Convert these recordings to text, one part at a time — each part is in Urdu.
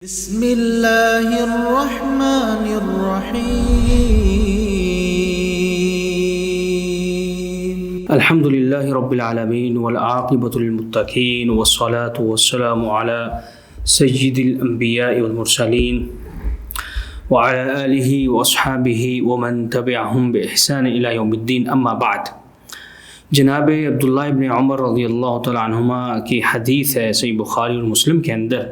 بسم اللہ الرحمن الرحیم الحمد للہ رب العالمین والعاقبۃ للمتقین والصلاة والسلام علی سید الانبیاء والمرسلین وعلى آلہ واصحابہ ومن تبعہم بإحسان الی یوم الدین، اما بعد۔ جناب عبداللہ ابن عمر رضی اللہ تعالی عنہما کی حدیث ہے صحیح بخاری اور مسلم کے اندر۔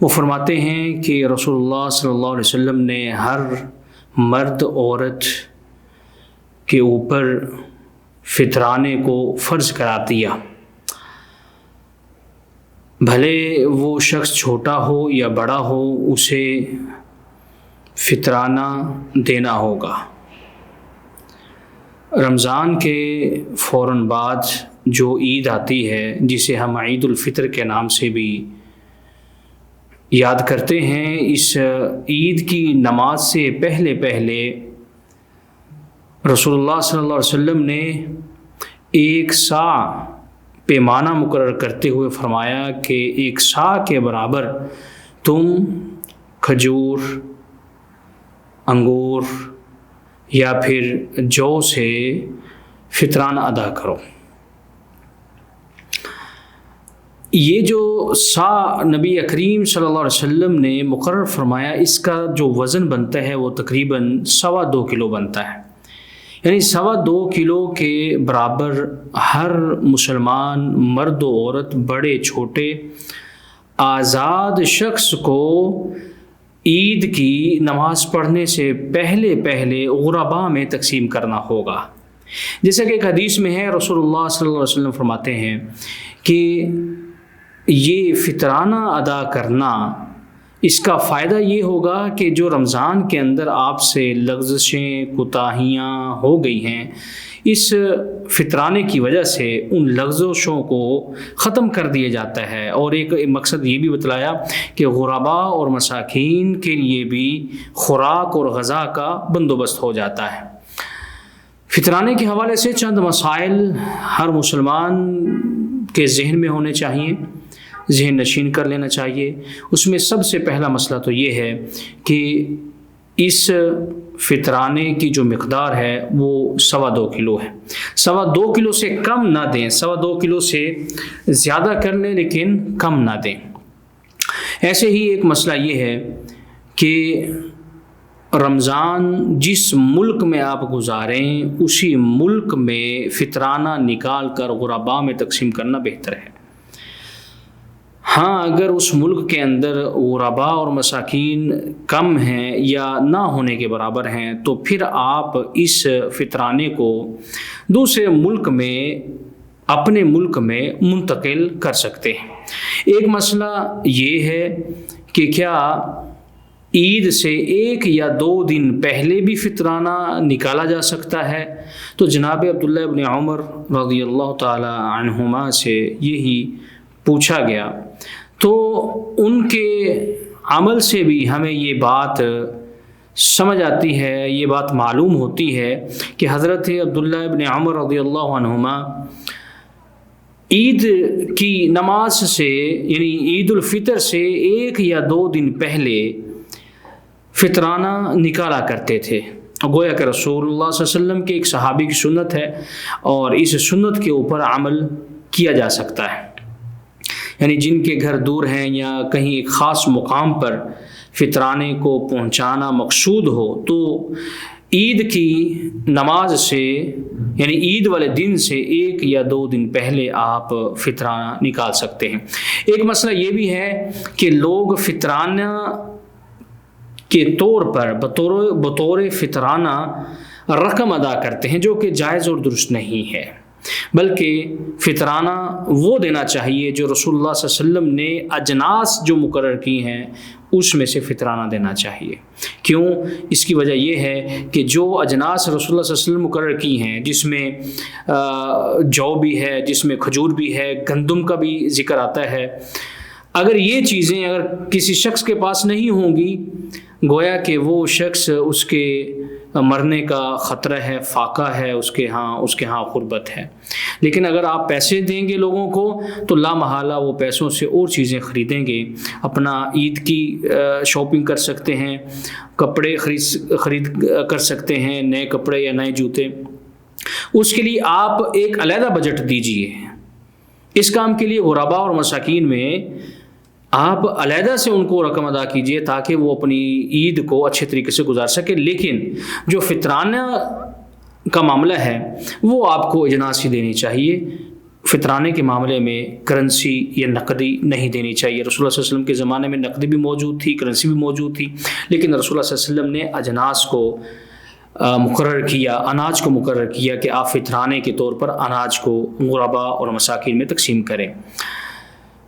وہ فرماتے ہیں کہ رسول اللہ صلی اللہ علیہ وسلم نے ہر مرد عورت کے اوپر فطرانے کو فرض قرار دیا، بھلے وہ شخص چھوٹا ہو یا بڑا ہو، اسے فطرانہ دینا ہوگا۔ رمضان کے فوراً بعد جو عید آتی ہے، جسے ہم عید الفطر کے نام سے بھی یاد کرتے ہیں، اس عید کی نماز سے پہلے رسول اللہ صلی اللہ علیہ وسلم نے ایک سا پیمانہ مقرر کرتے ہوئے فرمایا کہ ایک سا کے برابر تم کھجور، انگور یا پھر جو سے فطرانہ ادا کرو۔ یہ جو سا نبی کریم صلی اللہ علیہ وسلم نے مقرر فرمایا، اس کا جو وزن بنتا ہے وہ تقریباً 2.25 کلو بنتا ہے، یعنی 2.25 کلو کے برابر ہر مسلمان مرد و عورت، بڑے چھوٹے، آزاد شخص کو عید کی نماز پڑھنے سے پہلے غرباء میں تقسیم کرنا ہوگا۔ جیسا کہ ایک حدیث میں ہے، رسول اللہ صلی اللہ علیہ وسلم فرماتے ہیں کہ یہ فطرانہ ادا کرنا، اس کا فائدہ یہ ہوگا کہ جو رمضان کے اندر آپ سے لغزشیں، کوتاہیاں ہو گئی ہیں، اس فطرانے کی وجہ سے ان لغزشوں کو ختم کر دیا جاتا ہے۔ اور ایک مقصد یہ بھی بتلایا کہ غرباء اور مساکین کے لیے بھی خوراک اور غذا کا بندوبست ہو جاتا ہے۔ فطرانے کے حوالے سے چند مسائل ہر مسلمان کے ذہن میں ہونے چاہیے، ذہن نشین کر لینا چاہیے۔ اس میں سب سے پہلا مسئلہ تو یہ ہے کہ اس فطرانے کی جو مقدار ہے وہ 2.25 کلو ہے۔ 2.25 کلو سے کم نہ دیں، 2.25 کلو سے زیادہ کر لیں لیکن کم نہ دیں۔ ایسے ہی ایک مسئلہ یہ ہے کہ رمضان جس ملک میں آپ گزاریں، اسی ملک میں فطرانہ نکال کر غرباء میں تقسیم کرنا بہتر ہے۔ ہاں، اگر اس ملک کے اندر غرباء اور مساکین کم ہیں یا نہ ہونے کے برابر ہیں، تو پھر آپ اس فطرانے کو دوسرے ملک میں، اپنے ملک میں منتقل کر سکتے ہیں۔ ایک مسئلہ یہ ہے کہ کیا عید سے 1 یا 2 دن پہلے بھی فطرانہ نکالا جا سکتا ہے؟ تو جناب عبداللہ ابن عمر رضی اللہ تعالی عنہما سے یہی پوچھا گیا، تو ان کے عمل سے بھی ہمیں یہ بات سمجھ آتی ہے، یہ بات معلوم ہوتی ہے کہ حضرت عبداللہ ابن عمر رضی اللہ عنہما عید کی نماز سے، یعنی عید الفطر سے 1 یا 2 دن پہلے فطرانہ نکالا کرتے تھے۔ گویا کہ رسول اللہ صلی اللہ علیہ وسلم کے ایک صحابی کی سنت ہے، اور اس سنت کے اوپر عمل کیا جا سکتا ہے۔ یعنی جن کے گھر دور ہیں یا کہیں ایک خاص مقام پر فطرانے کو پہنچانا مقصود ہو، تو عید کی نماز سے، یعنی عید والے دن سے 1 یا 2 دن پہلے آپ فطرانہ نکال سکتے ہیں۔ ایک مسئلہ یہ بھی ہے کہ لوگ فطرانہ کے طور پر بطور فطرانہ رقم ادا کرتے ہیں، جو کہ جائز اور درست نہیں ہے، بلکہ فطرانہ وہ دینا چاہیے جو رسول اللہ صلی اللہ علیہ وسلم نے اجناس جو مقرر کی ہیں اس میں سے فطرانہ دینا چاہیے۔ کیوں؟ اس کی وجہ یہ ہے کہ جو اجناس رسول اللہ صلی اللہ علیہ وسلم مقرر کی ہیں، جس میں جو بھی ہے، جس میں کھجور بھی ہے، گندم کا بھی ذکر آتا ہے، اگر یہ چیزیں اگر کسی شخص کے پاس نہیں ہوں گی، گویا کہ وہ شخص اس کے مرنے کا خطرہ ہے، فاقہ ہے، اس کے ہاں غربت ہے۔ لیکن اگر آپ پیسے دیں گے لوگوں کو تو لا محالہ وہ پیسوں سے اور چیزیں خریدیں گے، اپنا عید کی شاپنگ کر سکتے ہیں، کپڑے خرید کر سکتے ہیں، نئے کپڑے یا نئے جوتے۔ اس کے لیے آپ ایک علیحدہ بجٹ دیجئے۔ اس کام کے لیے غرباء اور مساکین میں آپ علیحدہ سے ان کو رقم ادا کیجئے تاکہ وہ اپنی عید کو اچھے طریقے سے گزار سکے۔ لیکن جو فطرانہ کا معاملہ ہے وہ آپ کو اجناسی دینی چاہیے۔ فطرانے کے معاملے میں کرنسی یا نقدی نہیں دینی چاہیے۔ رسول اللہ صلی اللہ علیہ وسلم کے زمانے میں نقدی بھی موجود تھی، کرنسی بھی موجود تھی، لیکن رسول اللہ صلی اللہ علیہ وسلم نے اجناس کو مقرر کیا، اناج کو مقرر کیا کہ آپ فطرانے کے طور پر اناج کو غرباء اور مساکین میں تقسیم کریں۔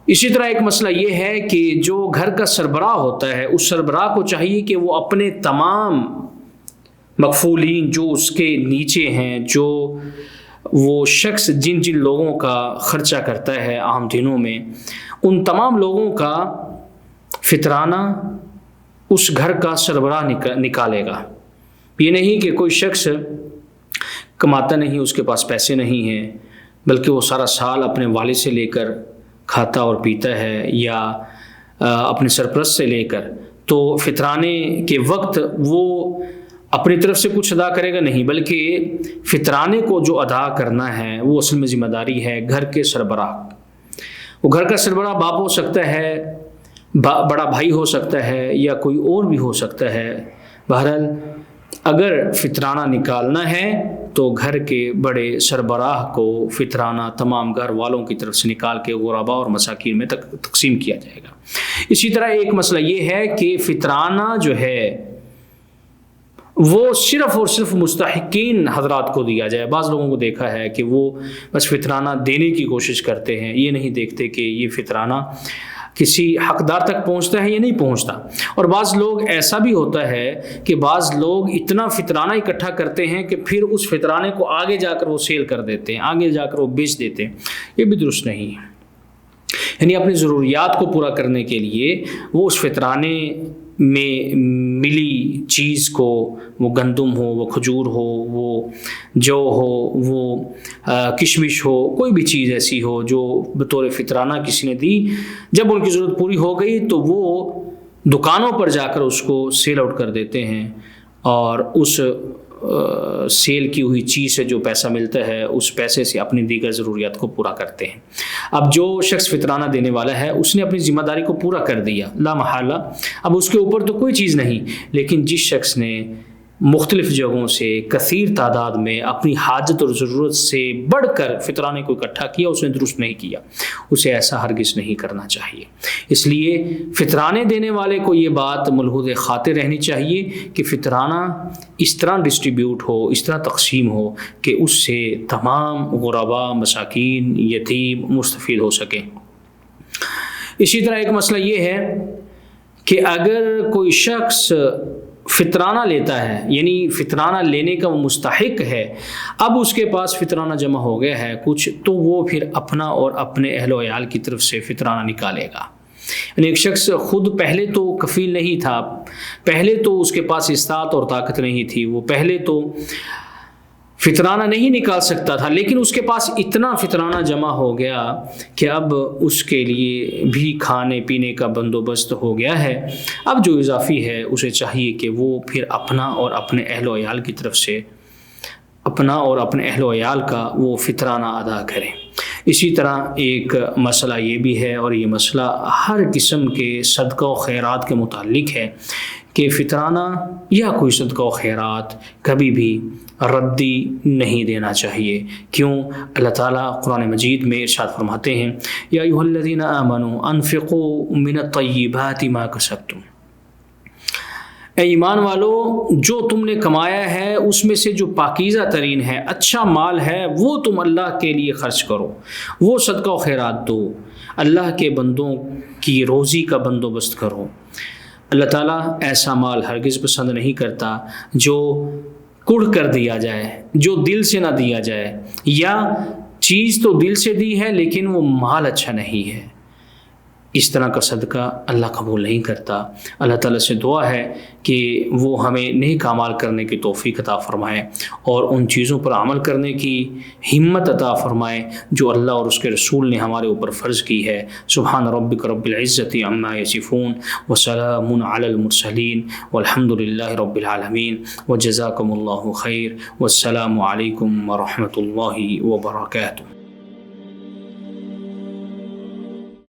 اسی طرح ایک مسئلہ یہ ہے کہ جو گھر کا سربراہ ہوتا ہے اس سربراہ کو چاہیے کہ وہ اپنے تمام مکفولین جو اس کے نیچے ہیں، جو وہ شخص جن لوگوں کا خرچہ کرتا ہے عام دنوں میں، ان تمام لوگوں کا فطرانہ اس گھر کا سربراہ نکالے گا۔ یہ نہیں کہ کوئی شخص کماتا نہیں، اس کے پاس پیسے نہیں ہیں، بلکہ وہ سارا سال اپنے والد سے لے کر کھاتا اور پیتا ہے یا اپنے سرپرست سے لے کر، تو فطرانے کے وقت وہ اپنی طرف سے کچھ ادا کرے گا نہیں، بلکہ فطرانے کو جو ادا کرنا ہے وہ اصل میں ذمہ داری ہے گھر کے سربراہ۔ وہ گھر کا سربراہ باپ ہو سکتا ہے، بڑا بھائی ہو سکتا ہے، یا کوئی اور بھی ہو سکتا ہے۔ بہرحال اگر فطرانہ نکالنا ہے تو گھر کے بڑے سربراہ کو فطرانہ تمام گھر والوں کی طرف سے نکال کے غرباء اور مساکین میں تقسیم کیا جائے گا۔ اسی طرح ایک مسئلہ یہ ہے کہ فطرانہ جو ہے وہ صرف اور صرف مستحقین حضرات کو دیا جائے۔ بعض لوگوں کو دیکھا ہے کہ وہ بس فطرانہ دینے کی کوشش کرتے ہیں، یہ نہیں دیکھتے کہ یہ فطرانہ کسی حقدار تک پہنچتا ہے یا نہیں پہنچتا۔ اور بعض لوگ ایسا بھی ہوتا ہے کہ بعض لوگ اتنا فطرانہ اکٹھا کرتے ہیں کہ پھر اس فطرانے کو آگے جا کر وہ سیل کر دیتے ہیں، آگے جا کر وہ بیچ دیتے ہیں۔ یہ بھی درست نہیں ہے۔ یعنی اپنی ضروریات کو پورا کرنے کے لیے وہ اس فطرانے میں ملی چیز کو، وہ گندم ہو، وہ کھجور ہو، وہ جو ہو، وہ کشمش ہو، کوئی بھی چیز ایسی ہو جو بطور فطرانہ کسی نے دی، جب ان کی ضرورت پوری ہو گئی تو وہ دکانوں پر جا کر اس کو سیل آؤٹ کر دیتے ہیں، اور اس سیل کی ہوئی چیز سے جو پیسہ ملتا ہے اس پیسے سے اپنی دیگر ضروریات کو پورا کرتے ہیں۔ اب جو شخص فطرانہ دینے والا ہے اس نے اپنی ذمہ داری کو پورا کر دیا لا محالہ، اب اس کے اوپر تو کوئی چیز نہیں۔ لیکن جس شخص نے مختلف جگہوں سے کثیر تعداد میں اپنی حاجت اور ضرورت سے بڑھ کر فطرانے کو اکٹھا کیا، اس نے درست نہیں کیا، اسے ایسا ہرگز نہیں کرنا چاہیے۔ اس لیے فطرانے دینے والے کو یہ بات ملحوظ خاطر رہنی چاہیے کہ فطرانہ اس طرح ڈسٹریبیوٹ ہو، اس طرح تقسیم ہو کہ اس سے تمام غرباء، مساکین، یتیم مستفید ہو سکیں۔ اسی طرح ایک مسئلہ یہ ہے کہ اگر کوئی شخص فطرانہ لیتا ہے، یعنی فطرانہ لینے کا وہ مستحق ہے، اب اس کے پاس فطرانہ جمع ہو گیا ہے کچھ، تو وہ پھر اپنا اور اپنے اہل و عیال کی طرف سے فطرانہ نکالے گا۔ یعنی ایک شخص خود پہلے تو کفیل نہیں تھا، پہلے تو اس کے پاس استطاعت اور طاقت نہیں تھی، وہ پہلے تو فطرانہ نہیں نکال سکتا تھا، لیکن اس کے پاس اتنا فطرانہ جمع ہو گیا کہ اب اس کے لیے بھی کھانے پینے کا بندوبست ہو گیا ہے۔ اب جو اضافی ہے اسے چاہیے کہ وہ پھر اپنا اور اپنے اہل و عیال کی طرف سے اپنا اور اپنے اہل و عیال کا وہ فطرانہ ادا کریں۔ اسی طرح ایک مسئلہ یہ بھی ہے، اور یہ مسئلہ ہر قسم کے صدقہ و خیرات کے متعلق ہے، کہ فطرانہ یا کوئی صدقہ و خیرات کبھی بھی ردی نہیں دینا چاہیے۔ کیوں؟ اللہ تعالیٰ قرآن مجید میں ارشاد فرماتے ہیں، یا ایھا الذین آمنوا انفقوا من الطیبات ما کسبتم، اے ایمان والو جو تم نے کمایا ہے اس میں سے جو پاکیزہ ترین ہے، اچھا مال ہے، وہ تم اللہ کے لیے خرچ کرو، وہ صدقہ و خیرات دو، اللہ کے بندوں کی روزی کا بندوبست کرو۔ اللہ تعالیٰ ایسا مال ہرگز پسند نہیں کرتا جو کڑھ کر دیا جائے، جو دل سے نہ دیا جائے، یا چیز تو دل سے دی ہے لیکن وہ مال اچھا نہیں ہے۔ اس طرح کا صدقہ اللہ قبول نہیں کرتا۔ اللہ تعالیٰ سے دعا ہے کہ وہ ہمیں نیک اعمال کرنے کی توفیق عطا فرمائے اور ان چیزوں پر عمل کرنے کی ہمت عطا فرمائے جو اللہ اور اس کے رسول نے ہمارے اوپر فرض کی ہے۔ سبحان ربک رب العزت عما یصفون وسلام علی المرسلین والحمد للہ رب العالمین وجزاکم اللہ خیر والسلام علیکم ورحمۃ اللہ وبرکاتہ۔